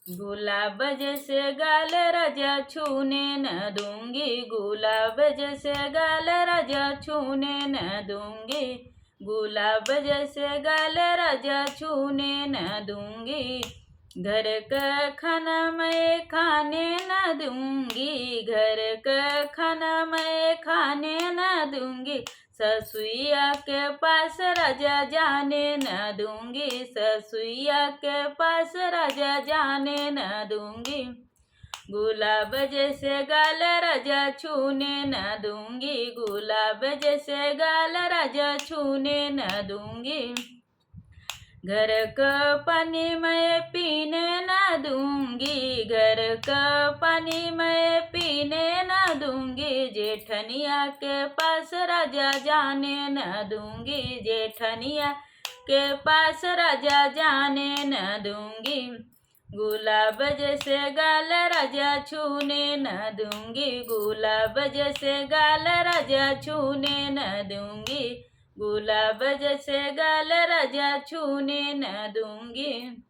गुलाब जैसे गाल राजा छूने न दूंगी, गुलाब जैसे गाल राजा छूने न दूंगी, गुलाब जैसे गाल राजा छूने न दूंगी। घर का खाना मैं खाने न दूंगी, घर का खाना मैं खाने न दूंगी, ससुइया के पास राजा जाने न दूंगी, ससुइया के पास राजा जाने न दूंगी। गुलाब जैसे गाल राजा छूने न दूंगी, गुलाब जैसे गाल राजा छूने न दूंगी। घर का पानी मैं पीने न दूंगी, घर का पानी मैं पीने न दूंगी, जेठनिया के पास राजा जाने न दूंगी, जेठनिया के पास राजा जाने न दूंगी। गुलाब जैसे गाल राजा छूने न दूंगी, गुलाब जैसे गाल राजा छूने न दूंगी, गुलाब जैसे गाल राजा छूने न दूंगी।